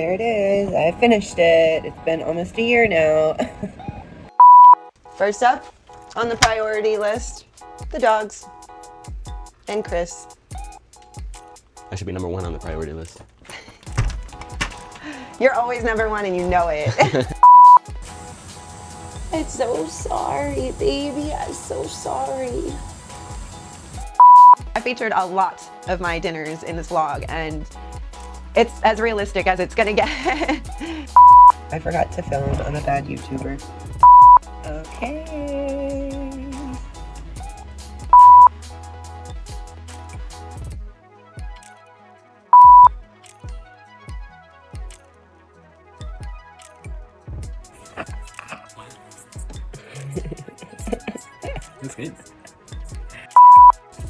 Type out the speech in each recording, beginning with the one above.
There it is. I finished it. It's been almost a year now. First up on the priority list, the dogs and Chris. I should be number one on the priority list. You're always number one and you know it. I'm so sorry, baby. I'm so sorry. I featured a lot of my dinners in this vlog, and it's as realistic as it's gonna get. I forgot to film. I'm a bad YouTuber. Okay. That's good.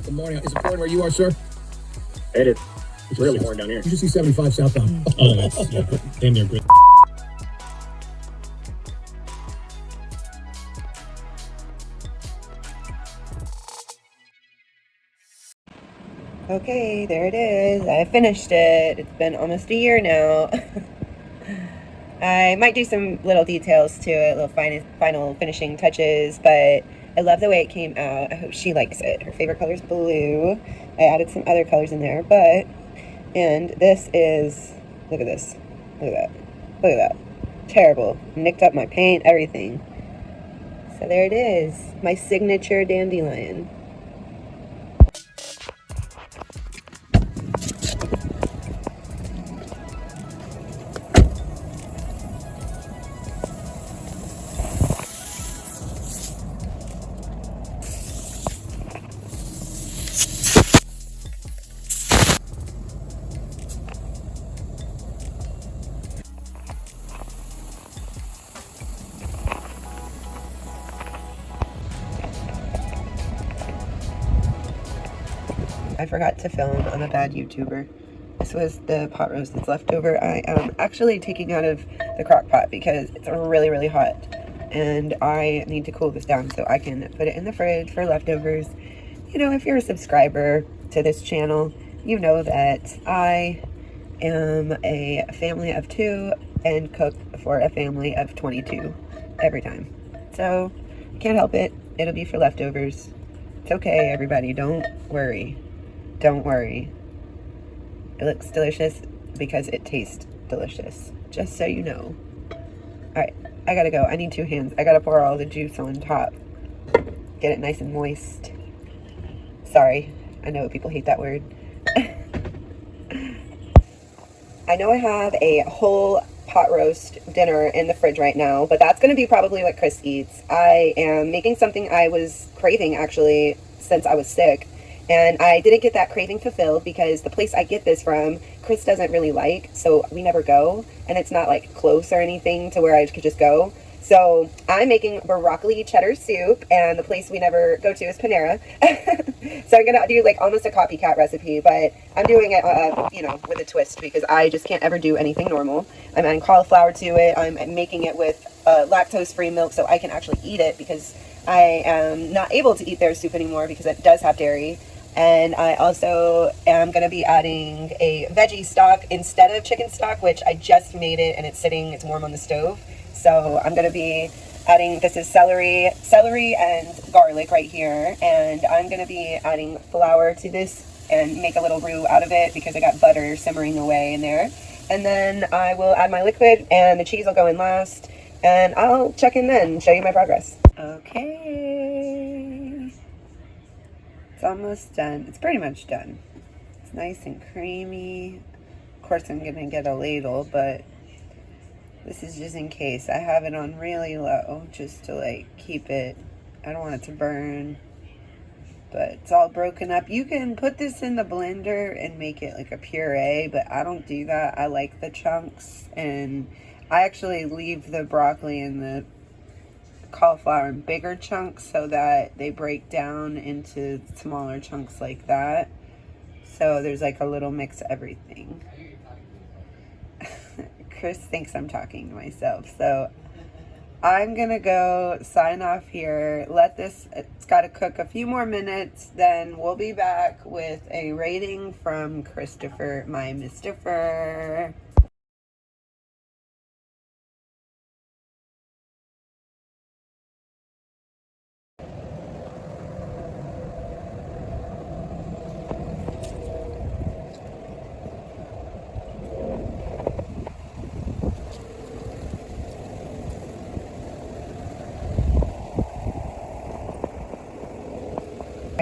Good morning. Is it pouring where you are, sir? It is. It's really pouring down here. You just see 75 southbound. Oh, that's yeah, damn near great. Okay, there it is. I finished it. It's been almost a year now. I might do some little details to it, little final finishing touches, but I love the way it came out. I hope she likes it. Her favorite color is blue. I added some other colors in there, and this is, look at this. Look at that. Look at that. Terrible. Nicked up my paint, everything. So there it is. My signature dandelion. I forgot to film. I'm a bad YouTuber. This was the pot roast that's left over. I am actually taking out of the crock pot because it's really, really hot. And I need to cool this down so I can put it in the fridge for leftovers. You know, if you're a subscriber to this channel, you know that I am a family of 2 and cook for a family of 22 every time. So, can't help it. It'll be for leftovers. It's okay, everybody. Don't worry. Don't worry. It looks delicious because it tastes delicious. Just so you know. Alright, I gotta go. I need 2 hands. I gotta pour all the juice on top. Get it nice and moist. Sorry. I know people hate that word. I know I have a whole pot roast dinner in the fridge right now, but that's going to be probably what Chris eats. I am making something I was craving actually since I was sick, and I didn't get that craving fulfilled because the place I get this from, Chris doesn't really like, so we never go, and it's not like close or anything to where I could just go. So I'm making broccoli cheddar soup, and the place we never go to is Panera. So I'm gonna do like almost a copycat recipe, but I'm doing it, you know, with a twist because I just can't ever do anything normal. I'm adding cauliflower to it. I'm making it with lactose-free milk so I can actually eat it because I am not able to eat their soup anymore because it does have dairy. And I also am going to be adding a veggie stock instead of chicken stock, which I just made it and it's warm on the stove. So I'm going to be adding, this is celery and garlic right here. And I'm going to be adding flour to this and make a little roux out of it because I got butter simmering away in there. And then I will add my liquid and the cheese will go in last. And I'll check in then and show you my progress. Okay. It's almost done. It's pretty much done. It's nice and creamy. Of course, I'm going to get a ladle, but this is just in case. I have it on really low just to like keep it. I don't want it to burn, but it's all broken up. You can put this in the blender and make it like a puree, but I don't do that. I like the chunks, and I actually leave the broccoli and the cauliflower in bigger chunks so that they break down into smaller chunks like that. So there's like a little mix of everything. Chris thinks I'm talking to myself, so I'm gonna go sign off here. It's got to cook a few more minutes, then we'll be back with a rating from Christopher, my Mr. Fur.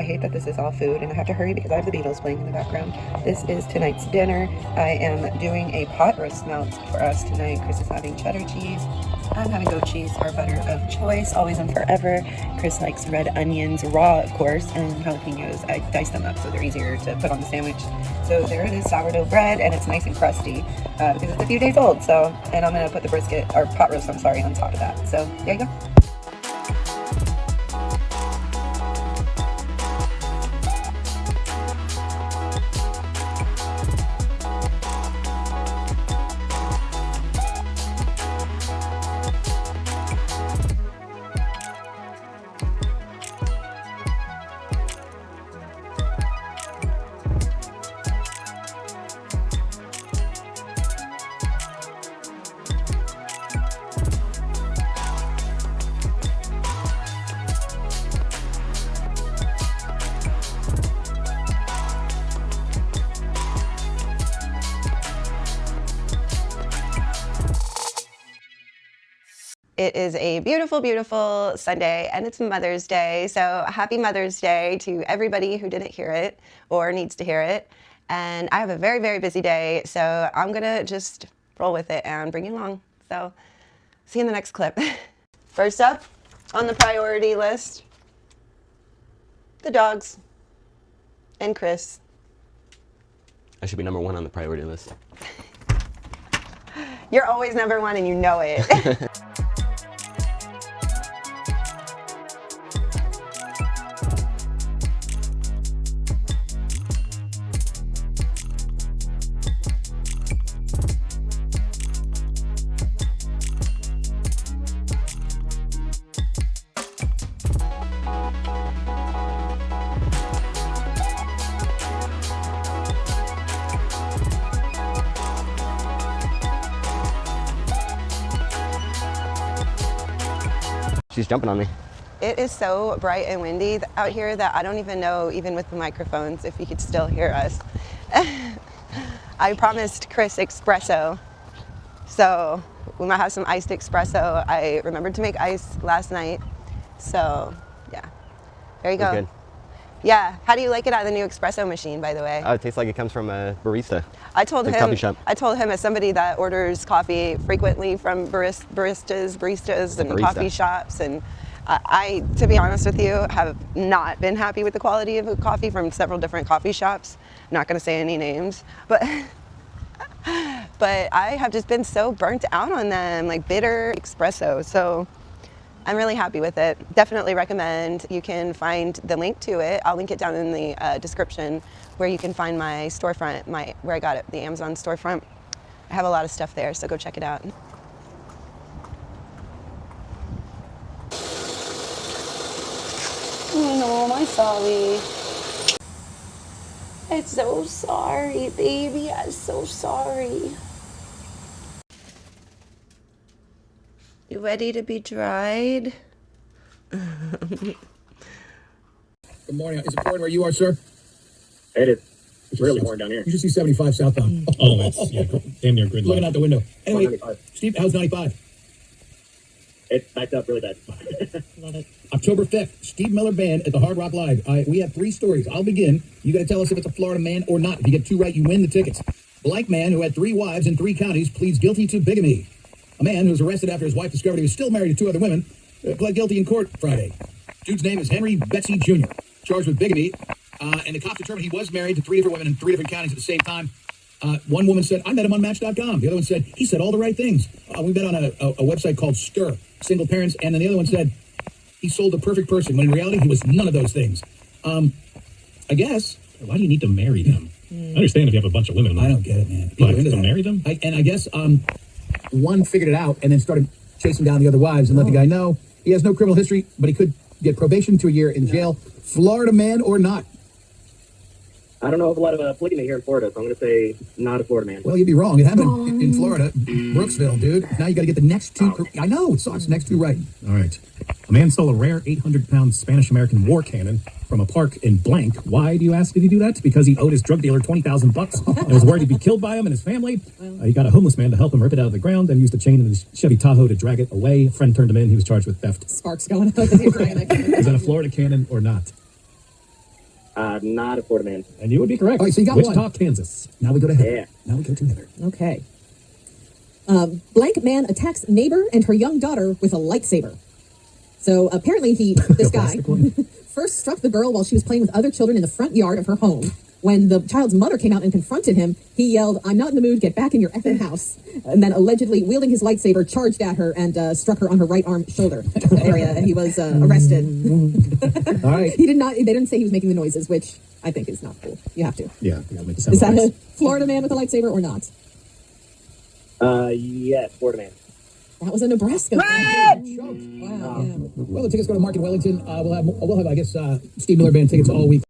hate that this is all food and I have to hurry because I have the Beatles playing in the background. This is tonight's dinner. I am doing a pot roast melt for us tonight. Chris is having cheddar cheese. I'm having goat cheese, our butter of choice, always and forever. Chris likes red onions, raw of course, and jalapenos. I dice them up so they're easier to put on the sandwich. So there it is, sourdough bread, and it's nice and crusty because it's a few days old. So, and I'm gonna put the brisket, or pot roast, I'm sorry, on top of that. So there you go. It is a beautiful, beautiful Sunday, and it's Mother's Day. So happy Mother's Day to everybody who didn't hear it or needs to hear it. And I have a very, very busy day, so I'm gonna just roll with it and bring you along. So see you in the next clip. First up on the priority list, the dogs and Chris. I should be number 1 on the priority list. You're always number 1 and you know it. She's jumping on me. It is so bright and windy out here that I don't even know, even with the microphones, if you could still hear us. I promised Chris espresso, so we might have some iced espresso. I remembered to make ice last night, so yeah, there you go. Good. Yeah, how do you like it out of the new espresso machine, by the way? Oh, it tastes like it comes from a barista. I told Like him. coffee shop. I told him, as somebody that orders coffee frequently from baristas, and barista. coffee shops, and I, to be honest with you, have not been happy with the quality of the coffee from several different coffee shops. I'm not going to say any names, but I have just been so burnt out on them, like bitter espresso. So I'm really happy with it. Definitely recommend. You can find the link to it. I'll link it down in the description, where you can find my storefront, where I got it, the Amazon storefront. I have a lot of stuff there, so go check it out. Oh no, I'm sorry. I'm so sorry, baby. I'm so sorry. You ready to be dried? Good morning. Is it pouring where you are, sir? It is. It's really pouring down here. You should see 75 southbound. Oh, that's damn near grid. Looking out the window. Anyway, 195. Steve, how's 95? It's backed up really bad. Love it. October 5th, Steve Miller Band at the Hard Rock Live. We have 3 stories. I'll begin. You got to tell us if it's a Florida man or not. If you get 2 right, you win the tickets. Black man who had 3 wives in 3 counties pleads guilty to bigamy. A man who was arrested after his wife discovered he was still married to 2 other women pled guilty in court Friday. Dude's name is Henry Betsy Jr., charged with bigamy. And the cops determined he was married to 3 different women in 3 different counties at the same time. One woman said, I met him on Match.com. The other one said, he said all the right things. We met on a website called Stir, single parents. And then the other one said, he sold the perfect person, when in reality, he was none of those things. I guess. Why do you need to marry them? I understand if you have a bunch of women. I don't get it, man. People into that. Marry them? I guess one figured it out and then started chasing down the other wives and let the guy know he has no criminal history, but he could get probation to a year in jail. Florida man or not? I don't know of a lot of polygamy here in Florida, so I'm going to say not a Florida man. Well, you'd be wrong. It happened in Florida, Brooksville, dude. Now you got to get the next 2. I know, it sucks. Next 2 right. All right. A man stole a rare 800-pound Spanish-American war cannon from a park in blank. Why, do you ask, did he do that? Because he owed his drug dealer $20,000 and was worried he'd be killed by him and his family. He got a homeless man to help him rip it out of the ground and used a chain in his Chevy Tahoe to drag it away. A friend turned him in. He was charged with theft. Sparks going up. Is that a Florida cannon or not? Not a Florida man. And you would be correct. All right, so you got Wichita, one. Kansas. Now we go to Heather. Yeah. Now we go to Heather. Okay. Blank man attacks neighbor and her young daughter with a lightsaber. So apparently this guy, first struck the girl while she was playing with other children in the front yard of her home. When the child's mother came out and confronted him, he yelled, "I'm not in the mood, get back in your effing house." And then allegedly wielding his lightsaber, charged at her and struck her on her right arm shoulder area. And he was arrested. All right. They didn't say he was making the noises, which I think is not cool. You have to. Yeah, you gotta make the sound. Is that effects. a Florida man with a lightsaber or not? Yes, Florida man. That was a Nebraska man. Wow, yeah. Well, the tickets go to Mark in Wellington. We'll have I guess Steve Miller Band tickets all week.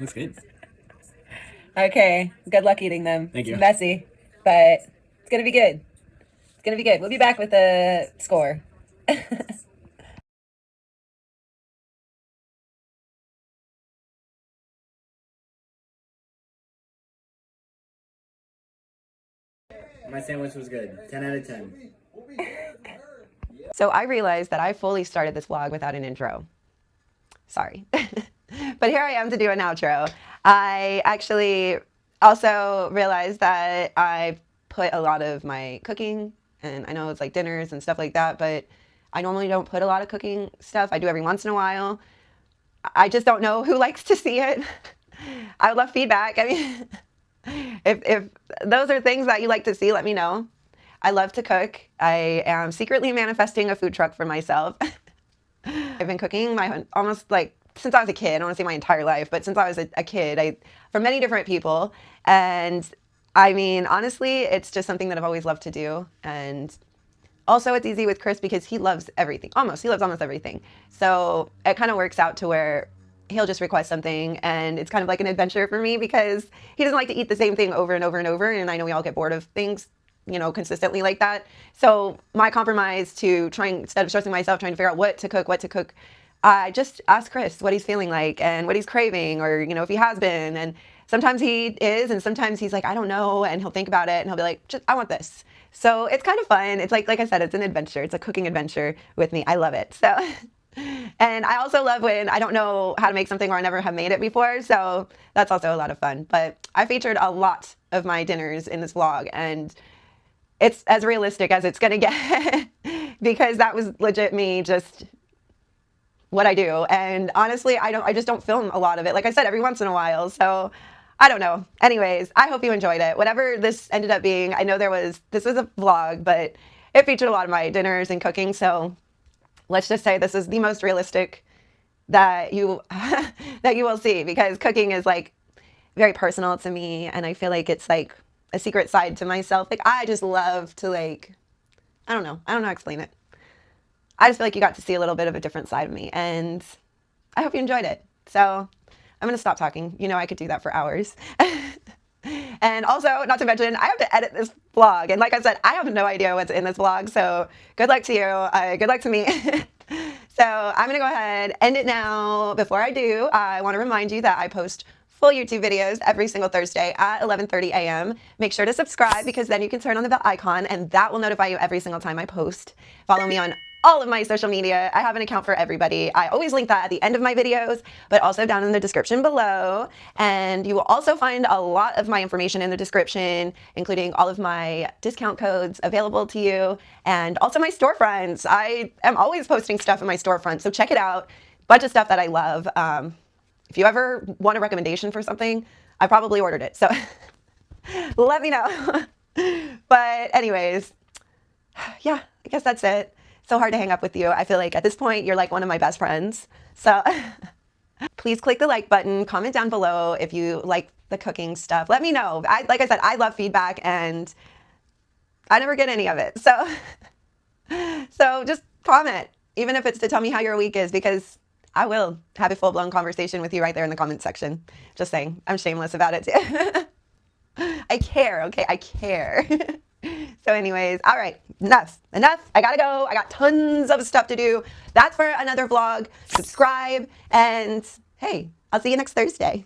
Looks good. Okay, good luck eating them. Thank you. It's messy, but it's gonna be good. It's gonna be good. We'll be back with the score. My sandwich was good. 10 out of 10. So I realized that I fully started this vlog without an intro. Sorry. But here I am to do an outro. I actually also realized that I put a lot of my cooking, and I know it's like dinners and stuff like that, but I normally don't put a lot of cooking stuff. I do every once in a while. I just don't know who likes to see it. I would love feedback. I mean, if those are things that you like to see, let me know. I love to cook. I am secretly manifesting a food truck for myself. I've been cooking almost like since I was a kid. I don't want to say my entire life, but since I was a kid, for many different people. And I mean, honestly, it's just something that I've always loved to do. And also it's easy with Chris because he loves everything. He loves almost everything. So it kind of works out to where he'll just request something and it's kind of like an adventure for me because he doesn't like to eat the same thing over and over and over. And I know we all get bored of things, you know, consistently like that. So my compromise to instead of stressing myself trying to figure out what to cook, I just ask Chris what he's feeling like and what he's craving, or, you know, if he has been. And sometimes he is, and sometimes he's like, I don't know. And he'll think about it and he'll be like, I want this. So it's kind of fun. It's like I said, it's an adventure. It's a cooking adventure with me. I love it. So, and I also love when I don't know how to make something or I never have made it before. So that's also a lot of fun. But I featured a lot of my dinners in this vlog, and it's as realistic as it's going to get because that was legit me, just what I do. And honestly, I just don't film a lot of it. Like I said, every once in a while. So I don't know. Anyways, I hope you enjoyed it. Whatever this ended up being, I know this was a vlog, but it featured a lot of my dinners and cooking. So let's just say this is the most realistic that you that you will see, because cooking is like very personal to me, and I feel like it's like a secret side to myself. Like I just love to I don't know how to explain it. I just feel like you got to see a little bit of a different side of me, and I hope you enjoyed it. So I'm going to stop talking. You know, I could do that for hours. And also, not to mention, I have to edit this vlog. And like I said, I have no idea what's in this vlog. So good luck to you. Good luck to me. So I'm going to go ahead, end it now. Before I do, I want to remind you that I post full YouTube videos every single Thursday at 11:30 a.m. Make sure to subscribe, because then you can turn on the bell icon and that will notify you every single time I post. Follow me on all of my social media. I have an account for everybody. I always link that at the end of my videos, but also down in the description below. And you will also find a lot of my information in the description, including all of my discount codes available to you, and also my storefronts. I am always posting stuff in my storefront, so check it out. Bunch of stuff that I love. If you ever want a recommendation for something, I probably ordered it, so let me know. But anyways, yeah, I guess that's it. So hard to hang up with you. I feel like at this point, you're like one of my best friends. So please click the like button, comment down below if you like the cooking stuff. Let me know. Like I said, I love feedback and I never get any of it. So, so just comment, even if it's to tell me how your week is, because I will have a full-blown conversation with you right there in the comment section. Just saying, I'm shameless about it too. I care, okay? I care. So anyways, all right, enough. I gotta go. I got tons of stuff to do. That's for another vlog. Subscribe, and hey, I'll see you next Thursday.